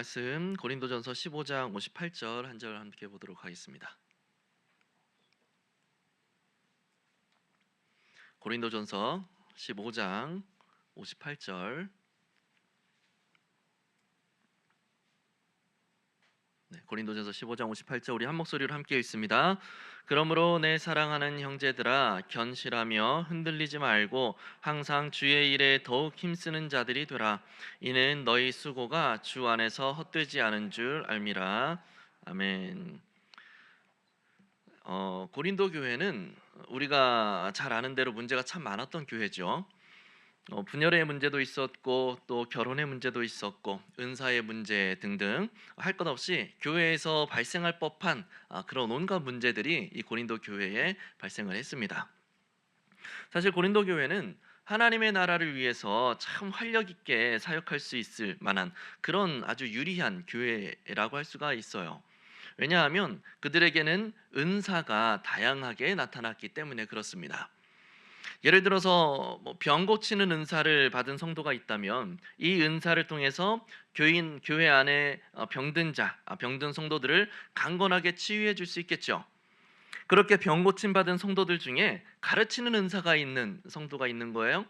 말씀 고린도전서 15장 58절 한 절 함께 보도록 하겠습니다. 고린도전서 15장 58절. 고린도전서 15장 58절 우리 한 목소리로 함께 읽습니다. 그러므로 내 사랑하는 형제들아 견실하며 흔들리지 말고 항상 주의 일에 더욱 힘쓰는 자들이 되라. 이는 너희 수고가 주 안에서 헛되지 않은 줄 알미라. 아멘. 고린도 교회는 우리가 잘 아는 대로 문제가 참 많았던 교회죠. 분열의 문제도 있었고 또 결혼의 문제도 있었고 은사의 문제 등등 할 것 없이 교회에서 발생할 법한 그런 온갖 문제들이 이 고린도 교회에 발생을 했습니다. 사실 고린도 교회는 하나님의 나라를 위해서 참 활력 있게 사역할 수 있을 만한 그런 아주 유리한 교회라고 할 수가 있어요. 왜냐하면 그들에게는 은사가 다양하게 나타났기 때문에 그렇습니다. 예를 들어서 병 고치는 은사를 받은 성도가 있다면 이 은사를 통해서 교회 안에 병든 성도들을 강건하게 치유해 줄 수 있겠죠. 그렇게 병 고침 받은 성도들 중에 가르치는 은사가 있는 성도가 있는 거예요.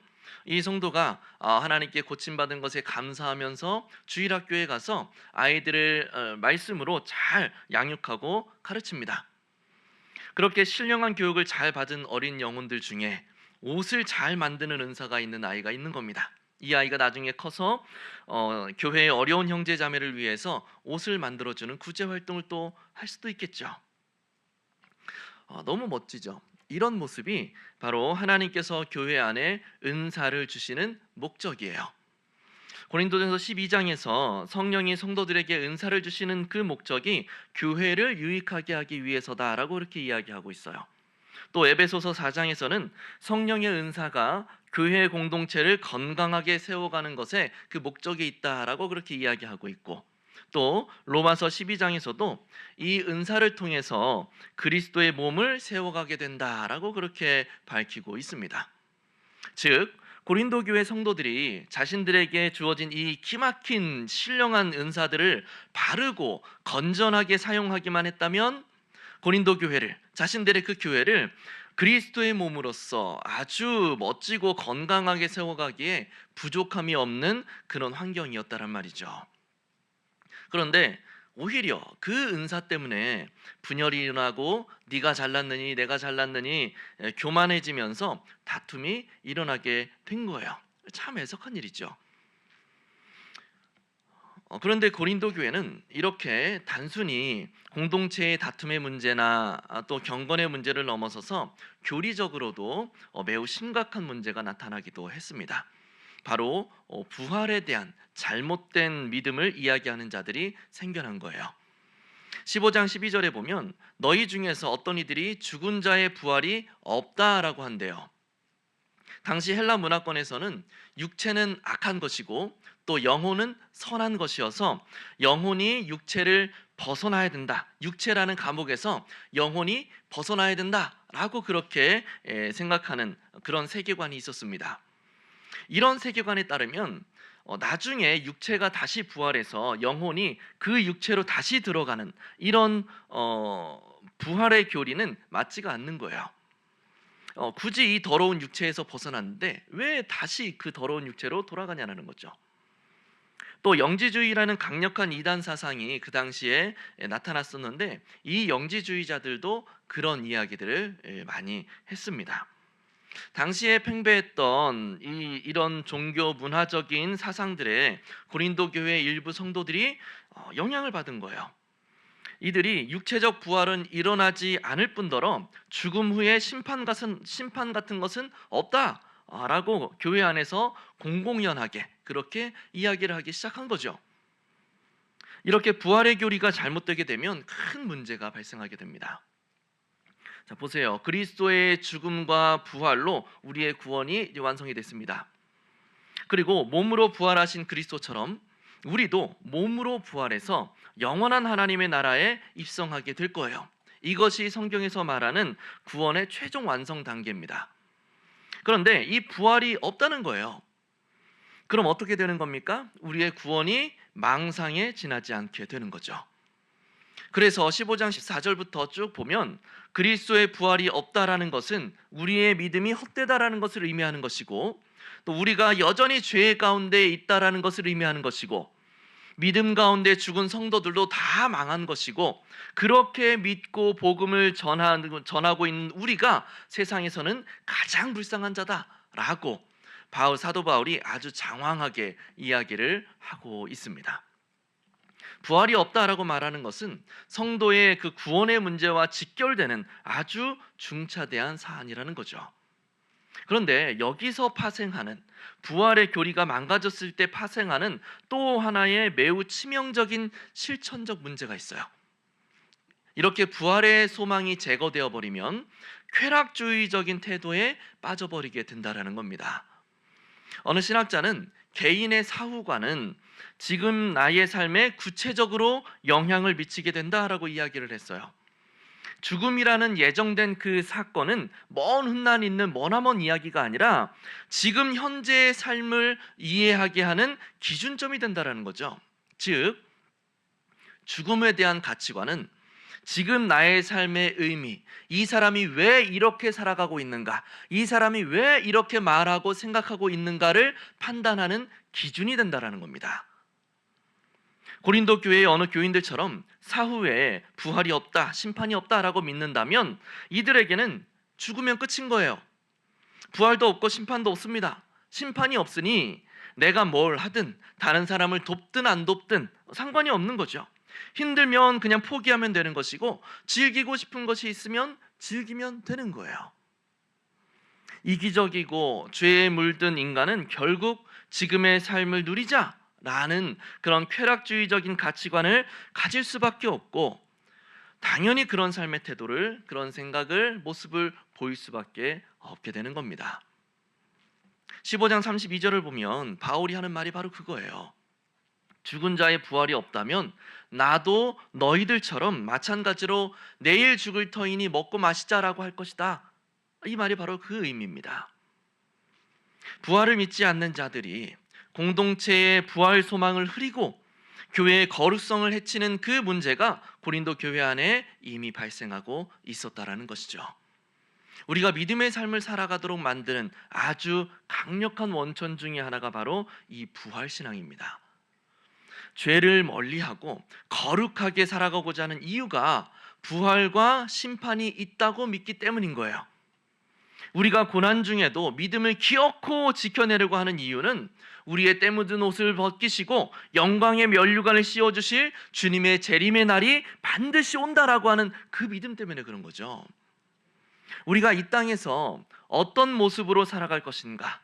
이 성도가 하나님께 고침 받은 것에 감사하면서 주일학교에 가서 아이들을 말씀으로 잘 양육하고 가르칩니다. 그렇게 신령한 교육을 잘 받은 어린 영혼들 중에 옷을 잘 만드는 은사가 있는 아이가 있는 겁니다. 이 아이가 나중에 커서 교회의 어려운 형제 자매를 위해서 옷을 만들어주는 구제 활동을 또 할 수도 있겠죠. 너무 멋지죠. 이런 모습이 바로 하나님께서 교회 안에 은사를 주시는 목적이에요. 고린도전서 12장에서 성령이 성도들에게 은사를 주시는 그 목적이 교회를 유익하게 하기 위해서다라고 이렇게 이야기하고 있어요. 또 에베소서 4장에서는 성령의 은사가 교회 공동체를 건강하게 세워가는 것에 그 목적이 있다라고 그렇게 이야기하고 있고, 또 로마서 12장에서도 이 은사를 통해서 그리스도의 몸을 세워가게 된다라고 그렇게 밝히고 있습니다. 즉 고린도 교회 성도들이 자신들에게 주어진 이 기막힌 신령한 은사들을 바르고 건전하게 사용하기만 했다면 고린도 교회를, 자신들의 그 교회를 그리스도의 몸으로서 아주 멋지고 건강하게 세워가기에 부족함이 없는 그런 환경이었다란 말이죠. 그런데 오히려 그 은사 때문에 분열이 일어나고 네가 잘났느니 내가 잘났느니 교만해지면서 다툼이 일어나게 된 거예요. 참 애석한 일이죠. 그런데 고린도 교회는 이렇게 단순히 공동체의 다툼의 문제나 또 경건의 문제를 넘어서서 교리적으로도 매우 심각한 문제가 나타나기도 했습니다. 바로 부활에 대한 잘못된 믿음을 이야기하는 자들이 생겨난 거예요. 15장 12절에 보면 너희 중에서 어떤 이들이 죽은 자의 부활이 없다라고 한대요. 당시 헬라 문화권에서는 육체는 악한 것이고 또 영혼은 선한 것이어서 영혼이 육체를 벗어나야 된다. 육체라는 감옥에서 영혼이 벗어나야 된다라고 그렇게 생각하는 그런 세계관이 있었습니다. 이런 세계관에 따르면 나중에 육체가 다시 부활해서 영혼이 그 육체로 다시 들어가는 이런 부활의 교리는 맞지가 않는 거예요. 굳이 이 더러운 육체에서 벗어났는데 왜 다시 그 더러운 육체로 돌아가냐는 거죠. 또 영지주의라는 강력한 이단 사상이 그 당시에 나타났었는데 이 영지주의자들도 그런 이야기들을 많이 했습니다. 당시에 팽배했던 이런 종교 문화적인 사상들에 고린도 교회 일부 성도들이 영향을 받은 거예요. 이들이 육체적 부활은 일어나지 않을 뿐더러 죽음 후에 심판 같은 것은 없다라고 교회 안에서 공공연하게 그렇게 이야기를 하기 시작한 거죠. 이렇게 부활의 교리가 잘못되게 되면 큰 문제가 발생하게 됩니다. 자, 보세요. 그리스도의 죽음과 부활로 우리의 구원이 완성이 됐습니다. 그리고 몸으로 부활하신 그리스도처럼 우리도 몸으로 부활해서 영원한 하나님의 나라에 입성하게 될 거예요. 이것이 성경에서 말하는 구원의 최종 완성 단계입니다. 그런데 이 부활이 없다는 거예요. 그럼 어떻게 되는 겁니까? 우리의 구원이 망상에 지나지 않게 되는 거죠. 그래서 15장 14절부터 쭉 보면 그리스도의 부활이 없다라는 것은 우리의 믿음이 헛되다라는 것을 의미하는 것이고, 또 우리가 여전히 죄 가운데 있다라는 것을 의미하는 것이고, 믿음 가운데 죽은 성도들도 다 망한 것이고, 그렇게 믿고 복음을 전하고 있는 우리가 세상에서는 가장 불쌍한 자다라고 사도 바울이 아주 장황하게 이야기를 하고 있습니다. 부활이 없다라고 말하는 것은 성도의 그 구원의 문제와 직결되는 아주 중차대한 사안이라는 거죠. 그런데 여기서 파생하는, 부활의 교리가 망가졌을 때 파생하는 또 하나의 매우 치명적인 실천적 문제가 있어요. 이렇게 부활의 소망이 제거되어 버리면 쾌락주의적인 태도에 빠져버리게 된다라는 겁니다. 어느 신학자는 개인의 사후관은 지금 나의 삶에 구체적으로 영향을 미치게 된다라고 이야기를 했어요. 죽음이라는 예정된 그 사건은 먼 훗날 있는 머나먼 이야기가 아니라 지금 현재의 삶을 이해하게 하는 기준점이 된다라는 거죠. 즉, 죽음에 대한 가치관은 지금 나의 삶의 의미, 이 사람이 왜 이렇게 살아가고 있는가, 이 사람이 왜 이렇게 말하고 생각하고 있는가를 판단하는 기준이 된다라는 겁니다. 고린도 교회의 어느 교인들처럼 사후에 부활이 없다, 심판이 없다라고 믿는다면 이들에게는 죽으면 끝인 거예요. 부활도 없고 심판도 없습니다. 심판이 없으니 내가 뭘 하든 다른 사람을 돕든 안 돕든 상관이 없는 거죠. 힘들면 그냥 포기하면 되는 것이고, 즐기고 싶은 것이 있으면 즐기면 되는 거예요. 이기적이고 죄에 물든 인간은 결국 지금의 삶을 누리자라는 그런 쾌락주의적인 가치관을 가질 수밖에 없고, 당연히 그런 삶의 태도를, 그런 생각을, 모습을 보일 수밖에 없게 되는 겁니다. 15장 32절을 보면 바울이 하는 말이 바로 그거예요. 죽은 자의 부활이 없다면 나도 너희들처럼 마찬가지로 내일 죽을 터이니 먹고 마시자라고 할 것이다. 이 말이 바로 그 의미입니다. 부활을 믿지 않는 자들이 공동체의 부활 소망을 흐리고 교회의 거룩성을 해치는 그 문제가 고린도 교회 안에 이미 발생하고 있었다라는 것이죠. 우리가 믿음의 삶을 살아가도록 만드는 아주 강력한 원천 중에 하나가 바로 이 부활신앙입니다. 죄를 멀리하고 거룩하게 살아가고자 하는 이유가 부활과 심판이 있다고 믿기 때문인 거예요. 우리가 고난 중에도 믿음을 기어코 지켜내려고 하는 이유는 우리의 때 묻은 옷을 벗기시고 영광의 면류관을 씌워주실 주님의 재림의 날이 반드시 온다라고 하는 그 믿음 때문에 그런 거죠. 우리가 이 땅에서 어떤 모습으로 살아갈 것인가,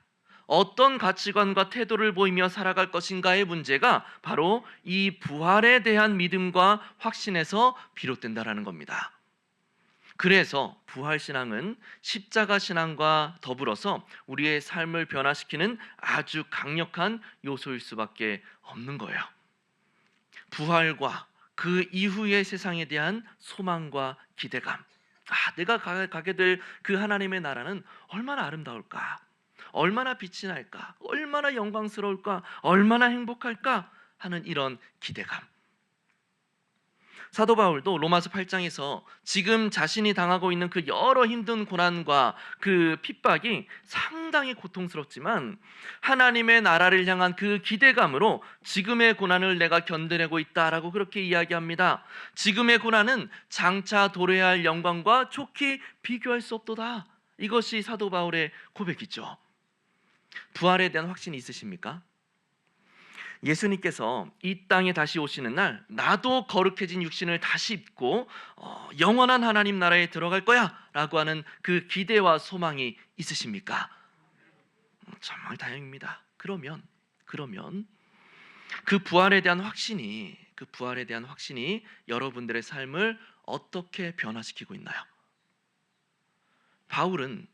어떤 가치관과 태도를 보이며 살아갈 것인가의 문제가 바로 이 부활에 대한 믿음과 확신에서 비롯된다라는 겁니다. 그래서 부활신앙은 십자가신앙과 더불어서 우리의 삶을 변화시키는 아주 강력한 요소일 수밖에 없는 거예요. 부활과 그 이후의 세상에 대한 소망과 기대감, 내가 가게 될 그 하나님의 나라는 얼마나 아름다울까, 얼마나 빛이 날까, 얼마나 영광스러울까, 얼마나 행복할까 하는 이런 기대감. 사도 바울도 로마서 8장에서 지금 자신이 당하고 있는 그 여러 힘든 고난과 그 핍박이 상당히 고통스럽지만 하나님의 나라를 향한 그 기대감으로 지금의 고난을 내가 견뎌내고 있다라고 그렇게 이야기합니다. 지금의 고난은 장차 도래해야 할 영광과 좋게 비교할 수 없도다. 이것이 사도 바울의 고백이죠. 부활에 대한 확신이 있으십니까? 예수님께서 이 땅에 다시 오시는 날 나도 거룩해진 육신을 다시 입고 영원한 하나님 나라에 들어갈 거야 라고 하는 그 기대와 소망이 있으십니까? 정말 다행입니다. 그러면 그 부활에 대한 확신이 여러분들의 삶을 어떻게 변화시키고 있나요? 바울은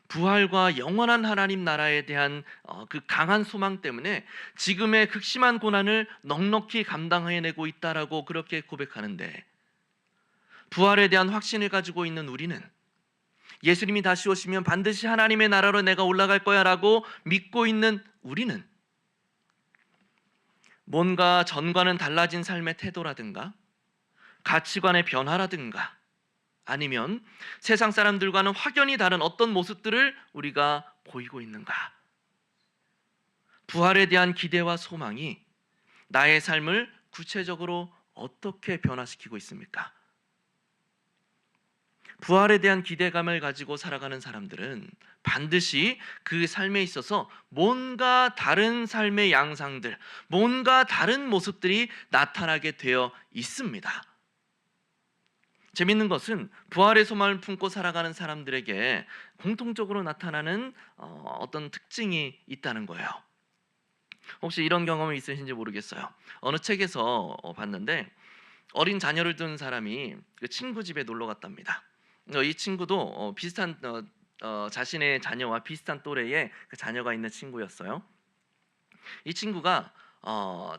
부활과 영원한 하나님 나라에 대한 그 강한 소망 때문에 지금의 극심한 고난을 넉넉히 감당해내고 있다라고 그렇게 고백하는데, 부활에 대한 확신을 가지고 있는 우리는 예수님이 다시 오시면 반드시 하나님의 나라로 내가 올라갈 거야 라고 믿고 있는 우리는 뭔가 전과는 달라진 삶의 태도라든가 가치관의 변화라든가 아니면 세상 사람들과는 확연히 다른 어떤 모습들을 우리가 보이고 있는가? 부활에 대한 기대와 소망이 나의 삶을 구체적으로 어떻게 변화시키고 있습니까? 부활에 대한 기대감을 가지고 살아가는 사람들은 반드시 그 삶에 있어서 뭔가 다른 삶의 양상들, 뭔가 다른 모습들이 나타나게 되어 있습니다. 재밌는 것은 부활의 소망을 품고 살아가는 사람들에게 공통적으로 나타나는 어떤 특징이 있다는 거예요. 혹시 이런 경험이 있으신지 모르겠어요. 어느 책에서 봤는데 어린 자녀를 둔 사람이 그 친구 집에 놀러 갔답니다. 이 친구도 비슷한 자신의 자녀와 비슷한 또래의 그 자녀가 있는 친구였어요. 이 친구가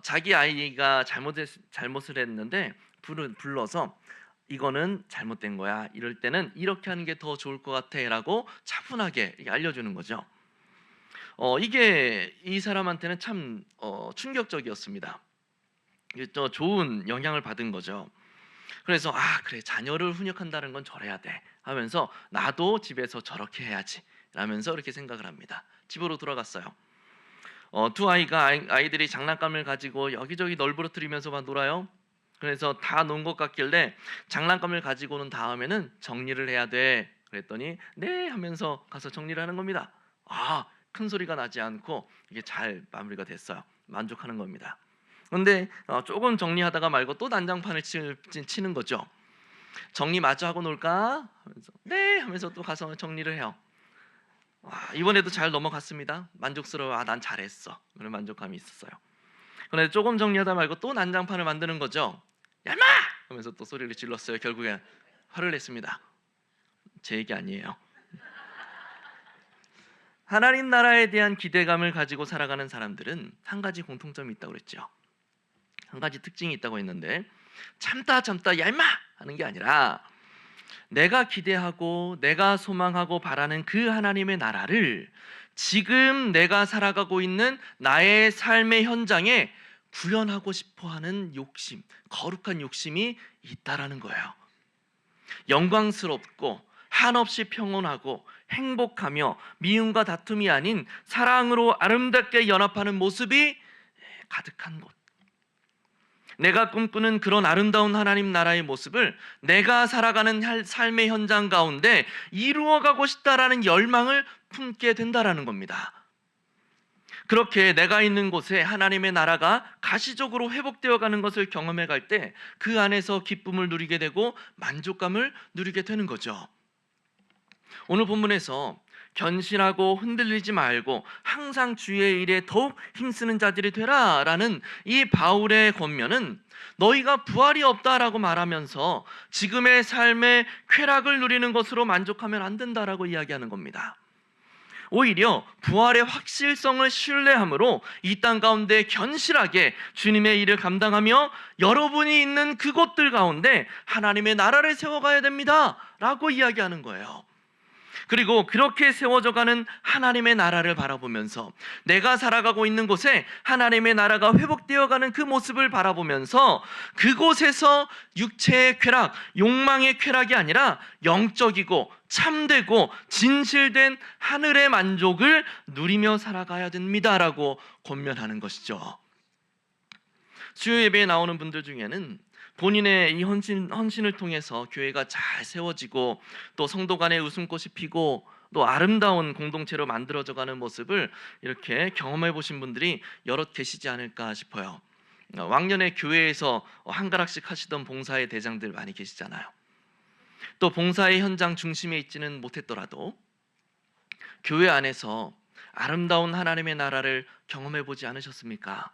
자기 아이가 잘못을 했는데 불러서 이거는 잘못된 거야. 이럴 때는 이렇게 하는 게 더 좋을 것 같아라고 차분하게 알려주는 거죠. 이게 이 사람한테는 참 충격적이었습니다. 또 좋은 영향을 받은 거죠. 그래서 그래 자녀를 훈육한다는 건 저래야 돼 하면서 나도 집에서 저렇게 해야지 라면서 이렇게 생각을 합니다. 집으로 돌아갔어요. 두 아이들이 장난감을 가지고 여기저기 널브러뜨리면서 막 놀아요. 그래서 다 논 것 같길래 장난감을 가지고 온 다음에는 정리를 해야 돼 그랬더니 네 하면서 가서 정리를 하는 겁니다. 큰 소리가 나지 않고 이게 잘 마무리가 됐어요. 만족하는 겁니다. 그런데 조금 정리하다가 말고 또 난장판을 치는 거죠. 정리 마저 하고 놀까? 하면서 네 하면서 또 가서 정리를 해요. 이번에도 잘 넘어갔습니다. 만족스러워. 난 잘했어. 그런 만족감이 있었어요. 그런데 조금 정리하다 말고 또 난장판을 만드는 거죠. 야 인마! 하면서 또 소리를 질렀어요. 결국엔 화를 냈습니다. 제 얘기 아니에요. 하나님 나라에 대한 기대감을 가지고 살아가는 사람들은 한 가지 공통점이 있다고 그랬죠. 한 가지 특징이 있다고 했는데 참다 야 인마! 하는 게 아니라 내가 기대하고 내가 소망하고 바라는 그 하나님의 나라를 지금 내가 살아가고 있는 나의 삶의 현장에 구현하고 싶어하는 욕심, 거룩한 욕심이 있다라는 거예요. 영광스럽고 한없이 평온하고 행복하며 미움과 다툼이 아닌 사랑으로 아름답게 연합하는 모습이 가득한 곳. 내가 꿈꾸는 그런 아름다운 하나님 나라의 모습을 내가 살아가는 삶의 현장 가운데 이루어가고 싶다라는 열망을 품게 된다라는 겁니다. 그렇게 내가 있는 곳에 하나님의 나라가 가시적으로 회복되어 가는 것을 경험해 갈 때 그 안에서 기쁨을 누리게 되고 만족감을 누리게 되는 거죠. 오늘 본문에서 견실하고 흔들리지 말고 항상 주의 일에 더욱 힘쓰는 자들이 되라라는 이 바울의 권면은 너희가 부활이 없다라고 말하면서 지금의 삶의 쾌락을 누리는 것으로 만족하면 안 된다라고 이야기하는 겁니다. 오히려 부활의 확실성을 신뢰함으로 이 땅 가운데 견실하게 주님의 일을 감당하며 여러분이 있는 그곳들 가운데 하나님의 나라를 세워가야 됩니다 라고 이야기하는 거예요. 그리고 그렇게 세워져가는 하나님의 나라를 바라보면서 내가 살아가고 있는 곳에 하나님의 나라가 회복되어가는 그 모습을 바라보면서 그곳에서 육체의 쾌락, 욕망의 쾌락이 아니라 영적이고 참되고 진실된 하늘의 만족을 누리며 살아가야 됩니다라고 권면하는 것이죠. 수요 예배에 나오는 분들 중에는 본인의 이 헌신을 통해서 교회가 잘 세워지고 또 성도 간의 웃음꽃이 피고 또 아름다운 공동체로 만들어져가는 모습을 이렇게 경험해 보신 분들이 여럿 계시지 않을까 싶어요. 왕년에 교회에서 한 가락씩 하시던 봉사의 대장들 많이 계시잖아요. 또 봉사의 현장 중심에 있지는 못했더라도 교회 안에서 아름다운 하나님의 나라를 경험해 보지 않으셨습니까?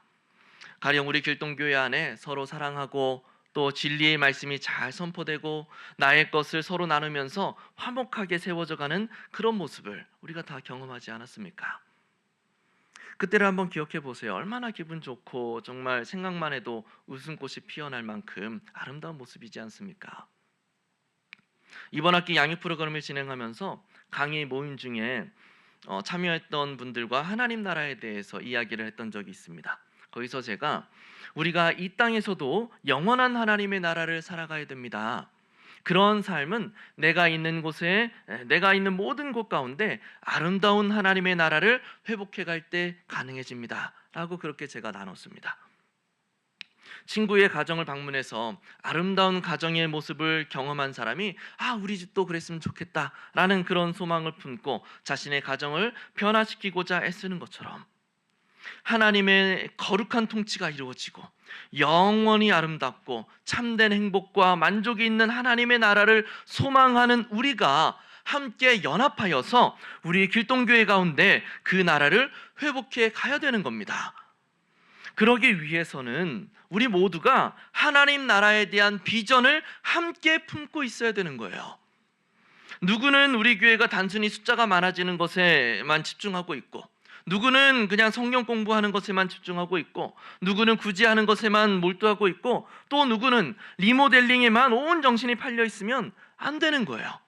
가령 우리 길동교회 안에 서로 사랑하고 또 진리의 말씀이 잘 선포되고 나의 것을 서로 나누면서 화목하게 세워져가는 그런 모습을 우리가 다 경험하지 않았습니까? 그때를 한번 기억해 보세요. 얼마나 기분 좋고 정말 생각만 해도 웃음꽃이 피어날 만큼 아름다운 모습이지 않습니까? 이번 학기 양육 프로그램을 진행하면서 강의 모임 중에 참여했던 분들과 하나님 나라에 대해서 이야기를 했던 적이 있습니다. 거기서 제가 우리가 이 땅에서도 영원한 하나님의 나라를 살아가야 됩니다. 그런 삶은 내가 있는 곳에, 내가 있는 모든 곳 가운데 아름다운 하나님의 나라를 회복해 갈 때 가능해집니다 라고 그렇게 제가 나눴습니다. 친구의 가정을 방문해서 아름다운 가정의 모습을 경험한 사람이 우리 집도 그랬으면 좋겠다 라는 그런 소망을 품고 자신의 가정을 변화시키고자 애쓰는 것처럼, 하나님의 거룩한 통치가 이루어지고 영원히 아름답고 참된 행복과 만족이 있는 하나님의 나라를 소망하는 우리가 함께 연합하여서 우리 길동교회 가운데 그 나라를 회복해 가야 되는 겁니다. 그러기 위해서는 우리 모두가 하나님 나라에 대한 비전을 함께 품고 있어야 되는 거예요. 누구는 우리 교회가 단순히 숫자가 많아지는 것에만 집중하고 있고, 누구는 그냥 성경 공부하는 것에만 집중하고 있고, 누구는 구제하는 것에만 몰두하고 있고, 또 누구는 리모델링에만 온 정신이 팔려 있으면 안 되는 거예요.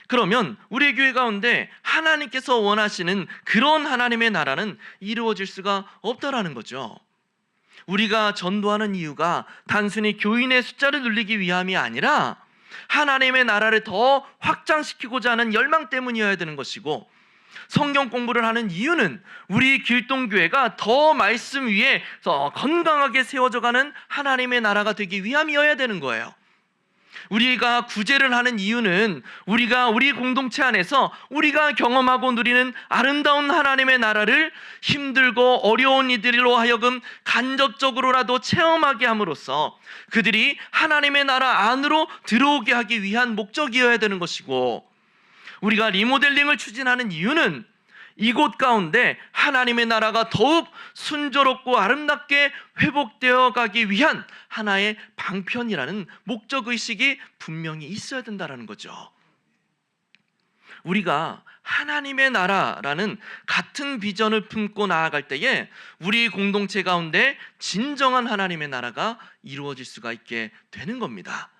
그러면 우리 교회 가운데 하나님께서 원하시는 그런 하나님의 나라는 이루어질 수가 없다라는 거죠. 우리가 전도하는 이유가 단순히 교인의 숫자를 늘리기 위함이 아니라 하나님의 나라를 더 확장시키고자 하는 열망 때문이어야 되는 것이고, 성경 공부를 하는 이유는 우리 길동교회가 더 말씀 위에 건강하게 세워져가는 하나님의 나라가 되기 위함이어야 되는 거예요. 우리가 구제를 하는 이유는 우리가 우리 공동체 안에서 우리가 경험하고 누리는 아름다운 하나님의 나라를 힘들고 어려운 이들로 하여금 간접적으로라도 체험하게 함으로써 그들이 하나님의 나라 안으로 들어오게 하기 위한 목적이어야 되는 것이고, 우리가 리모델링을 추진하는 이유는 이곳 가운데 하나님의 나라가 더욱 순조롭고 아름답게 회복되어 가기 위한 하나의 방편이라는 목적의식이 분명히 있어야 된다는 거죠. 우리가 하나님의 나라라는 같은 비전을 품고 나아갈 때에 우리 공동체 가운데 진정한 하나님의 나라가 이루어질 수가 있게 되는 겁니다.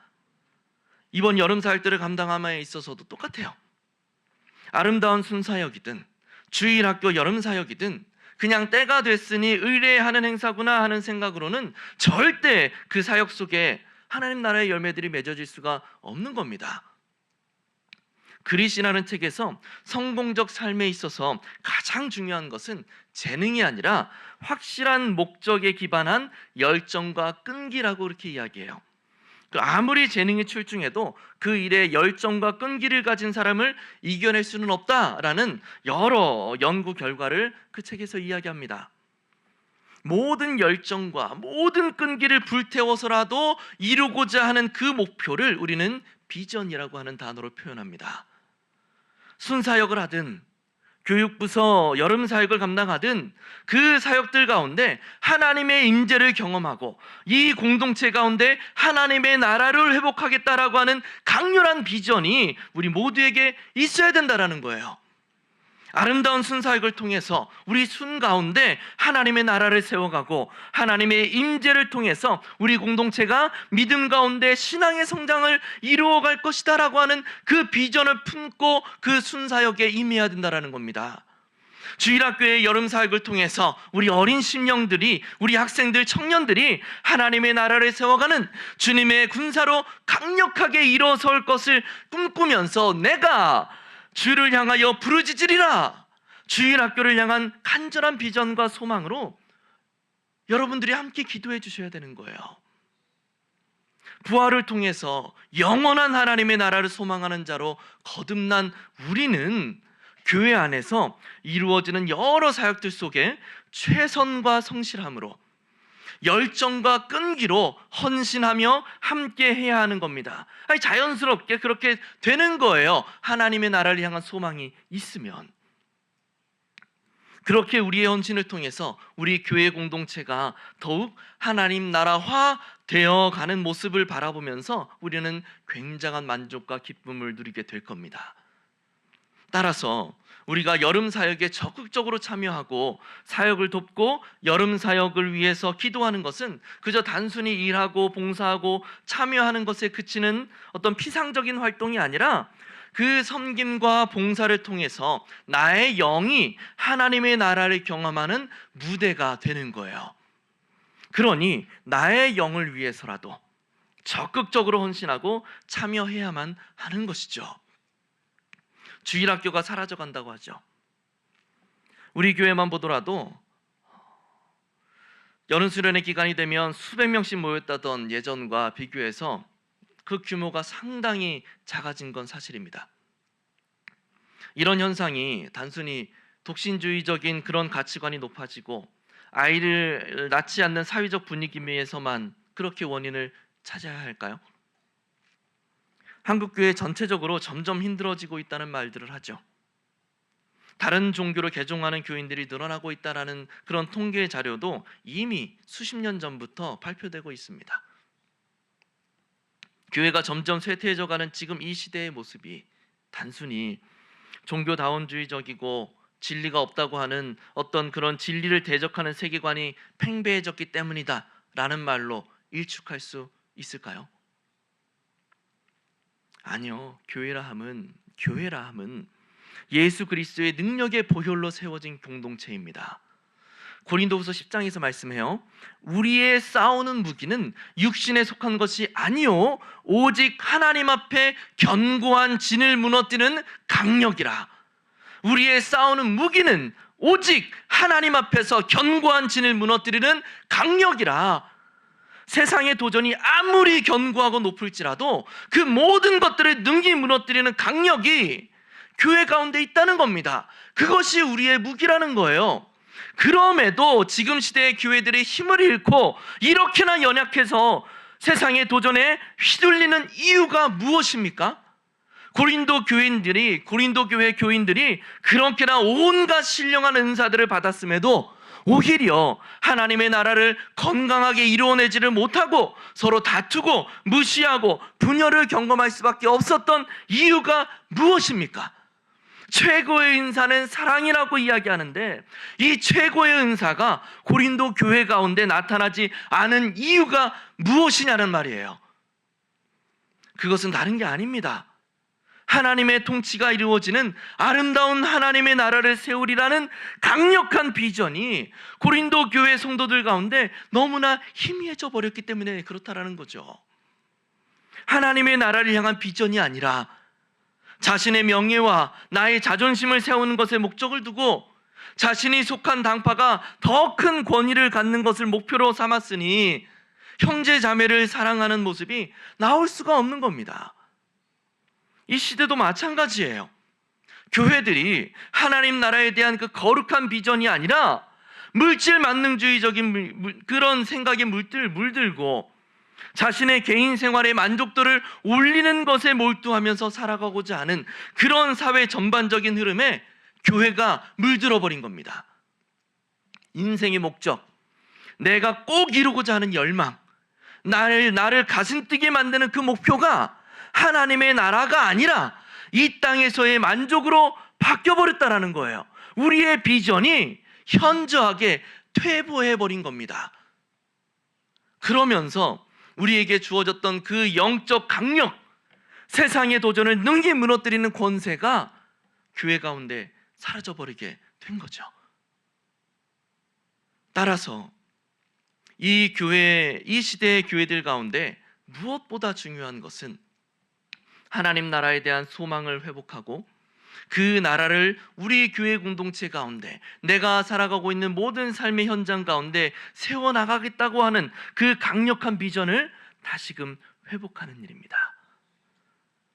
이번 여름 사역들을 감당함에 있어서도 똑같아요. 아름다운 순사역이든 주일학교 여름 사역이든 그냥 때가 됐으니 의뢰하는 행사구나 하는 생각으로는 절대 그 사역 속에 하나님 나라의 열매들이 맺어질 수가 없는 겁니다. 그릿이라는 책에서 성공적 삶에 있어서 가장 중요한 것은 재능이 아니라 확실한 목적에 기반한 열정과 끈기라고 그렇게 이야기해요. 아무리 재능이 출중해도 그 일에 열정과 끈기를 가진 사람을 이겨낼 수는 없다라는 여러 연구 결과를 그 책에서 이야기합니다. 모든 열정과 모든 끈기를 불태워서라도 이루고자 하는 그 목표를 우리는 비전이라고 하는 단어로 표현합니다. 순사역을 하든 교육부서 여름 사역을 감당하든 그 사역들 가운데 하나님의 임재를 경험하고 이 공동체 가운데 하나님의 나라를 회복하겠다라고 하는 강렬한 비전이 우리 모두에게 있어야 된다라는 거예요. 아름다운 순사역을 통해서 우리 순 가운데 하나님의 나라를 세워가고 하나님의 임재를 통해서 우리 공동체가 믿음 가운데 신앙의 성장을 이루어갈 것이다 라고 하는 그 비전을 품고 그 순사역에 임해야 된다는 겁니다. 주일학교의 여름사역을 통해서 우리 어린 심령들이, 우리 학생들, 청년들이 하나님의 나라를 세워가는 주님의 군사로 강력하게 일어설 것을 꿈꾸면서 내가 주를 향하여 부르짖으리라, 주일학교를 향한 간절한 비전과 소망으로 여러분들이 함께 기도해 주셔야 되는 거예요. 부활을 통해서 영원한 하나님의 나라를 소망하는 자로 거듭난 우리는 교회 안에서 이루어지는 여러 사역들 속에 최선과 성실함으로, 열정과 끈기로 헌신하며 함께 해야 하는 겁니다. 자연스럽게 그렇게 되는 거예요. 하나님의 나라를 향한 소망이 있으면. 그렇게 우리의 헌신을 통해서 우리 교회 공동체가 더욱 하나님 나라화 되어가는 모습을 바라보면서 우리는 굉장한 만족과 기쁨을 누리게 될 겁니다. 따라서 우리가 여름 사역에 적극적으로 참여하고 사역을 돕고 여름 사역을 위해서 기도하는 것은 그저 단순히 일하고 봉사하고 참여하는 것에 그치는 어떤 피상적인 활동이 아니라 그 섬김과 봉사를 통해서 나의 영이 하나님의 나라를 경험하는 무대가 되는 거예요. 그러니 나의 영을 위해서라도 적극적으로 헌신하고 참여해야만 하는 것이죠. 주일학교가 사라져간다고 하죠. 우리 교회만 보더라도 여름 수련회 기간이 되면 수백 명씩 모였다던 예전과 비교해서 그 규모가 상당히 작아진 건 사실입니다. 이런 현상이 단순히 독신주의적인 그런 가치관이 높아지고 아이를 낳지 않는 사회적 분위기에서만 그렇게 원인을 찾아야 할까요? 한국 교회 전체적으로 점점 힘들어지고 있다는 말들을 하죠. 다른 종교를 개종하는 교인들이 늘어나고 있다는 그런 통계 자료도 이미 수십 년 전부터 발표되고 있습니다. 교회가 점점 쇠퇴해져가는 지금 이 시대의 모습이 단순히 종교다원주의적이고 진리가 없다고 하는 어떤 그런 진리를 대적하는 세계관이 팽배해졌기 때문이다라는 말로 일축할 수 있을까요? 아니요. 교회라 함은 예수 그리스도의 능력의 보혈로 세워진 공동체입니다. 고린도후서 10장에서 말씀해요. 우리의 싸우는 무기는 육신에 속한 것이 아니요 오직 하나님 앞에 견고한 진을 무너뜨리는 강력이라. 우리의 싸우는 무기는 오직 하나님 앞에서 견고한 진을 무너뜨리는 강력이라. 세상의 도전이 아무리 견고하고 높을지라도 그 모든 것들을 능히 무너뜨리는 강력이 교회 가운데 있다는 겁니다. 그것이 우리의 무기라는 거예요. 그럼에도 지금 시대의 교회들이 힘을 잃고 이렇게나 연약해서 세상의 도전에 휘둘리는 이유가 무엇입니까? 고린도 교회 교인들이 그렇게나 온갖 신령한 은사들을 받았음에도 오히려 하나님의 나라를 건강하게 이루어내지를 못하고 서로 다투고 무시하고 분열을 경험할 수밖에 없었던 이유가 무엇입니까? 최고의 은사는 사랑이라고 이야기하는데 이 최고의 은사가 고린도 교회 가운데 나타나지 않은 이유가 무엇이냐는 말이에요. 그것은 다른 게 아닙니다. 하나님의 통치가 이루어지는 아름다운 하나님의 나라를 세우리라는 강력한 비전이 고린도 교회 성도들 가운데 너무나 희미해져 버렸기 때문에 그렇다라는 거죠. 하나님의 나라를 향한 비전이 아니라 자신의 명예와 나의 자존심을 세우는 것에 목적을 두고 자신이 속한 당파가 더 큰 권위를 갖는 것을 목표로 삼았으니 형제 자매를 사랑하는 모습이 나올 수가 없는 겁니다. 이 시대도 마찬가지예요. 교회들이 하나님 나라에 대한 그 거룩한 비전이 아니라 물질 만능주의적인 그런 생각에 물들고 자신의 개인 생활의 만족도를 올리는 것에 몰두하면서 살아가고자 하는 그런 사회 전반적인 흐름에 교회가 물들어 버린 겁니다. 인생의 목적, 내가 꼭 이루고자 하는 열망, 나를 가슴뛰게 만드는 그 목표가 하나님의 나라가 아니라 이 땅에서의 만족으로 바뀌어버렸다는 거예요. 우리의 비전이 현저하게 퇴보해버린 겁니다. 그러면서 우리에게 주어졌던 그 영적 강력, 세상의 도전을 능히 무너뜨리는 권세가 교회 가운데 사라져버리게 된 거죠. 따라서 이 시대의 교회들 가운데 무엇보다 중요한 것은 하나님 나라에 대한 소망을 회복하고 그 나라를 우리 교회 공동체 가운데 내가 살아가고 있는 모든 삶의 현장 가운데 세워나가겠다고 하는 그 강력한 비전을 다시금 회복하는 일입니다.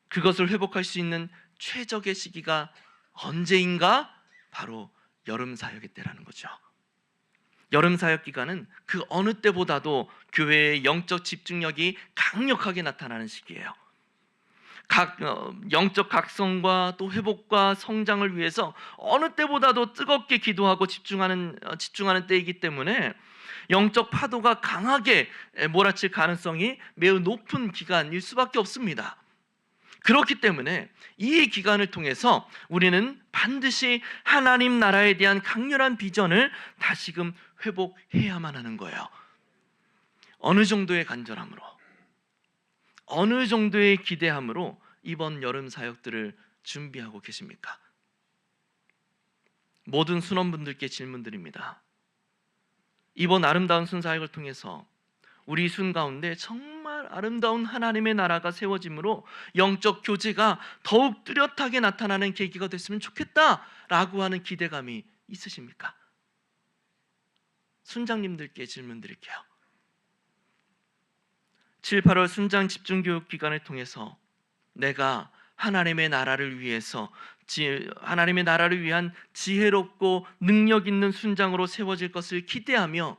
그것을 회복할 수 있는 최적의 시기가 언제인가? 바로 여름 사역의 때라는 거죠. 여름 사역 기간은 그 어느 때보다도 교회의 영적 집중력이 강력하게 나타나는 시기예요. 영적 각성과 또 회복과 성장을 위해서 어느 때보다도 뜨겁게 기도하고 집중하는 때이기 때문에 영적 파도가 강하게 몰아칠 가능성이 매우 높은 기간일 수밖에 없습니다. 그렇기 때문에 이 기간을 통해서 우리는 반드시 하나님 나라에 대한 강렬한 비전을 다시금 회복해야만 하는 거예요. 어느 정도의 간절함으로, 어느 정도의 기대함으로 이번 여름 사역들을 준비하고 계십니까? 모든 순원분들께 질문드립니다. 이번 아름다운 순사역을 통해서 우리 순 가운데 정말 아름다운 하나님의 나라가 세워짐으로 영적 교제가 더욱 뚜렷하게 나타나는 계기가 됐으면 좋겠다라고 하는 기대감이 있으십니까? 순장님들께 질문 드릴게요. 7, 8월 순장 집중교육 기간을 통해서 내가 하나님의 나라를 위해서 하나님의 나라를 위한 지혜롭고 능력 있는 순장으로 세워질 것을 기대하며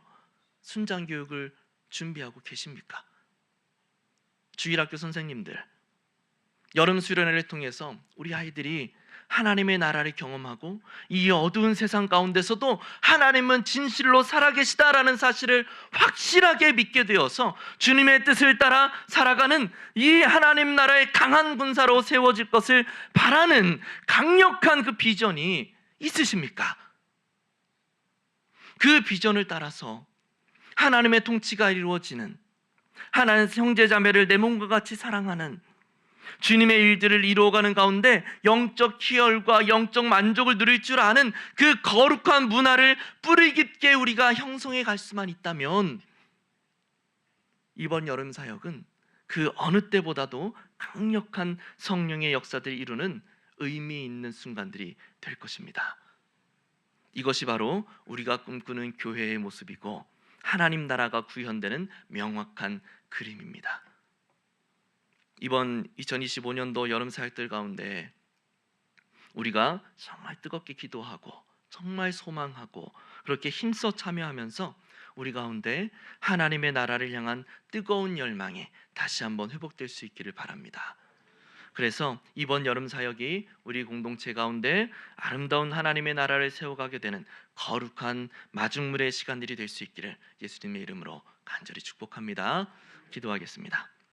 순장 교육을 준비하고 계십니까? 주일학교 선생님들, 여름 수련회를 통해서 우리 아이들이 하나님의 나라를 경험하고 이 어두운 세상 가운데서도 하나님은 진실로 살아계시다라는 사실을 확실하게 믿게 되어서 주님의 뜻을 따라 살아가는 이 하나님 나라의 강한 군사로 세워질 것을 바라는 강력한 그 비전이 있으십니까? 그 비전을 따라서 하나님의 통치가 이루어지는, 하나님 형제자매를 내 몸과 같이 사랑하는 주님의 일들을 이루어가는 가운데 영적 희열과 영적 만족을 누릴 줄 아는 그 거룩한 문화를 뿌리 깊게 우리가 형성해 갈 수만 있다면 이번 여름 사역은 그 어느 때보다도 강력한 성령의 역사들을 이루는 의미 있는 순간들이 될 것입니다. 이것이 바로 우리가 꿈꾸는 교회의 모습이고 하나님 나라가 구현되는 명확한 그림입니다. 이번 2025년도 여름 사역들 가운데 우리가 정말 뜨겁게 기도하고 정말 소망하고 그렇게 힘써 참여하면서 우리 가운데 하나님의 나라를 향한 뜨거운 열망이 다시 한번 회복될 수 있기를 바랍니다. 그래서 이번 여름 사역이 우리 공동체 가운데 아름다운 하나님의 나라를 세워가게 되는 거룩한 마중물의 시간들이 될 수 있기를 예수님의 이름으로 간절히 축복합니다. 기도하겠습니다.